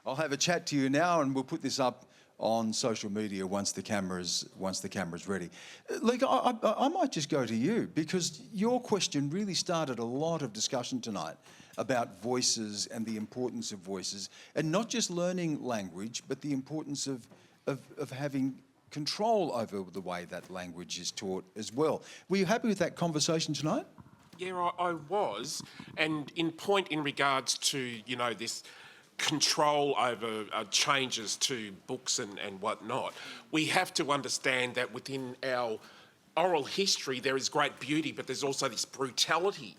I'll have a chat to you now, and we'll put this up on social media once the camera's ready. Like, I might just go to you, because your question really started a lot of discussion tonight about voices and the importance of voices, and not just learning language, but the importance of having control over the way that language is taught as well. Were you happy with that conversation tonight? Yeah, I was, and in regards to, you know, this control over changes to books and whatnot, we have to understand that within our oral history there is great beauty, but there's also this brutality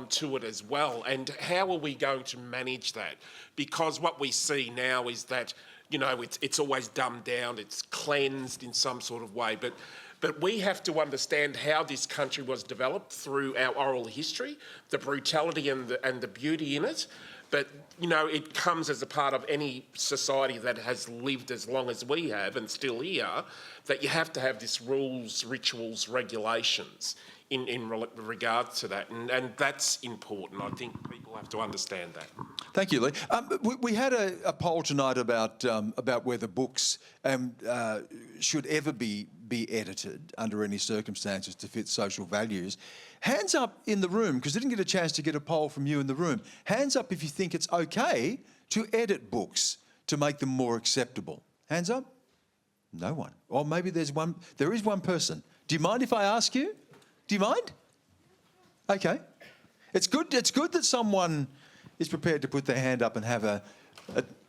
to it as well. And how are we going to manage that? Because what we see now is that, you know, it's always dumbed down, it's cleansed in some sort of way, but we have to understand how this country was developed through our oral history, the brutality and the beauty in it. But, you know, it comes as a part of any society that has lived as long as we have and still here, that you have to have this rules, rituals, regulations in regard to that. And that's important. I think people have to understand that. Thank you, Lee. We had a poll tonight about whether books should ever be edited under any circumstances to fit social values. Hands up in the room, because I didn't get a chance to get a poll from you in the room. Hands up if you think it's okay to edit books to make them more acceptable. Hands up? No one. Or maybe there is one person. Do you mind if I ask you? Do you mind? Okay. It's good that someone is prepared to put their hand up and have a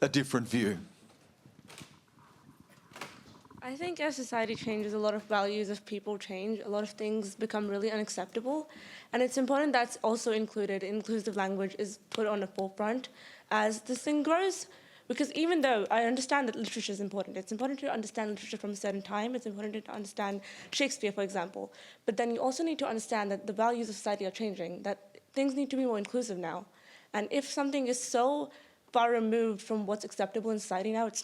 different view. I think as society changes, a lot of values of people change. A lot of things become really unacceptable. And it's important that's also included. Inclusive language is put on the forefront as this thing grows. Because even though I understand that literature is important, it's important to understand literature from a certain time, it's important to understand Shakespeare, for example. But then you also need to understand that the values of society are changing, that things need to be more inclusive now. And if something is so far removed from what's acceptable in society now, it's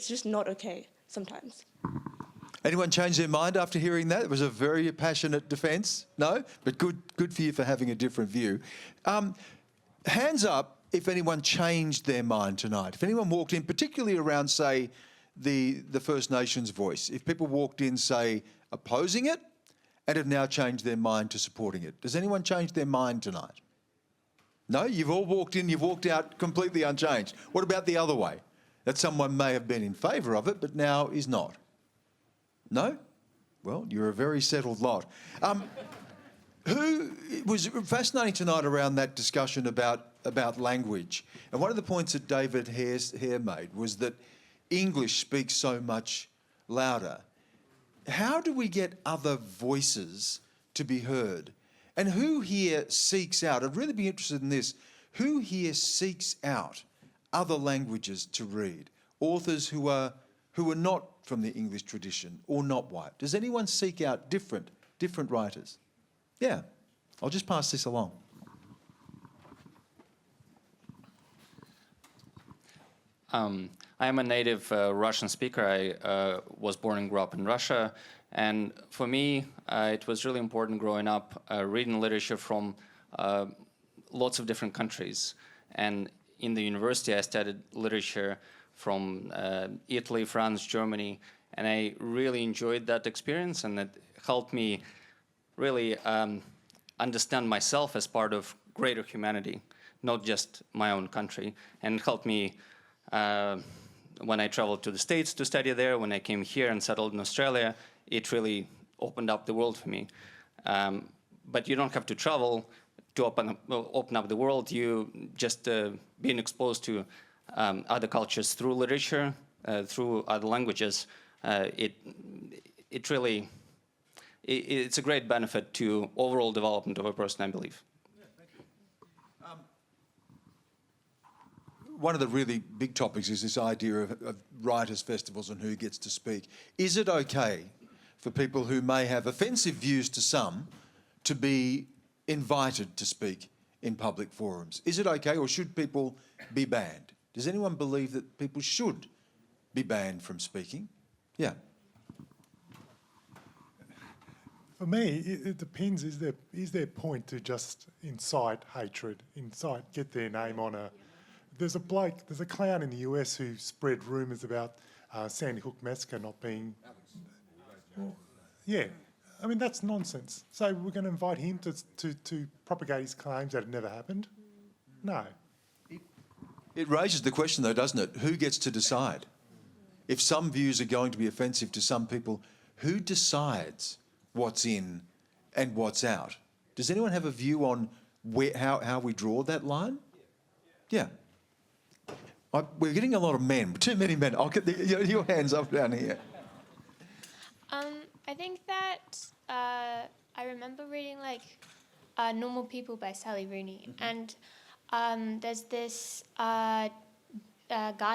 just not okay sometimes. Anyone change their mind after hearing that? It was a very passionate defence. No? But good for you for having a different view. Hands up if anyone changed their mind tonight. If anyone walked in, particularly around, say, the First Nations voice. If people walked in, say, opposing it, and have now changed their mind to supporting it. Does anyone change their mind tonight? No? You've all walked in, you've walked out completely unchanged. What about the other way? That someone may have been in favour of it, but now is not. No? Well, you're a very settled lot. It was fascinating tonight around that discussion about language. And one of the points that David Hare made was that English speaks so much louder. How do we get other voices to be heard? And who here seeks out, I'd really be interested in this, who here seeks out other languages to read? Authors who are not from the English tradition or not white. Does anyone seek out different writers? Yeah, I'll just pass this along. I am a native Russian speaker. I was born and grew up in Russia. And for me, it was really important growing up reading literature from lots of different countries. And in the university, I studied literature from Italy, France, Germany, and I really enjoyed that experience, and it helped me really understand myself as part of greater humanity, not just my own country. And it helped me when I traveled to the States to study there, when I came here and settled in Australia, it really opened up the world for me. But you don't have to travel to open up the world. You just being exposed to other cultures through literature, through other languages, it's a great benefit to overall development of a person, I believe. Yeah, thank you. One of the really big topics is this idea of writers' festivals and who gets to speak. Is it okay for people who may have offensive views to some to be invited to speak in public forums? Is it okay, or should people be banned? Does anyone believe that people should be banned from speaking? Yeah. For me, it depends. Is their point to just incite hatred, get their name on there's a clown in the US who spread rumours about Sandy Hook massacre not being... Well, yeah, I mean, that's nonsense. So we're going to invite him to propagate his claims that it never happened? No. It raises the question, though, doesn't it? Who gets to decide? If some views are going to be offensive to some people, who decides what's in and what's out? Does anyone have a view on how we draw that line? Yeah. We're getting a lot of men, too many men. I'll get your hands up down here. I think that I remember reading Normal People by Sally Rooney, and there's this guy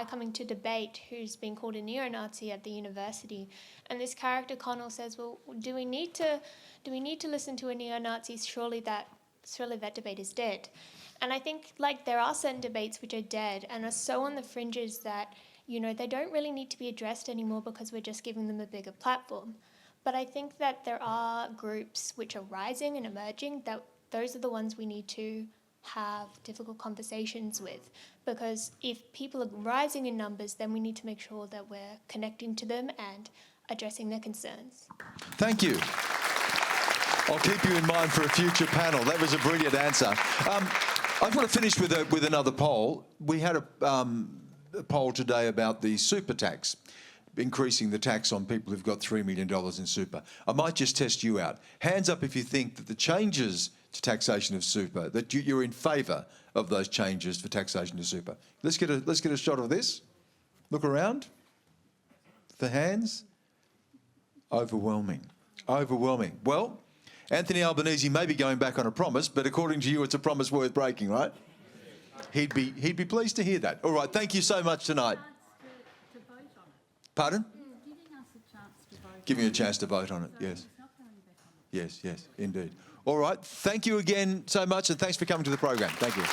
coming to debate who's been called a neo-Nazi at the university, and this character Connell says, "Well, do we need to listen to a neo-Nazi? Surely that debate is dead." And I think there are certain debates which are dead and are so on the fringes that they don't really need to be addressed anymore because we're just giving them a bigger platform. But I think that there are groups which are rising and emerging, that those are the ones we need to have difficult conversations with, because if people are rising in numbers, then we need to make sure that we're connecting to them and addressing their concerns. Thank you. I'll keep you in mind for a future panel. That was a brilliant answer. I just want to finish with another poll. We had a poll today about the super tax, increasing the tax on people who've got $3 million in super. I might just test you out. Hands up if you think that the changes to taxation of super, that you're in favour of those changes for taxation of super. Let's get a shot of this. Look around. The hands. Overwhelming. Overwhelming. Well, Anthony Albanese may be going back on a promise, but according to you, it's a promise worth breaking, right? He'd be pleased to hear that. All right, thank you so much tonight. To vote on it. Pardon? Giving us a chance to vote. Giving you a chance to vote on it, So yes. it's not going back on it. Yes, indeed. All right, thank you again so much, and thanks for coming to the program. Thank you.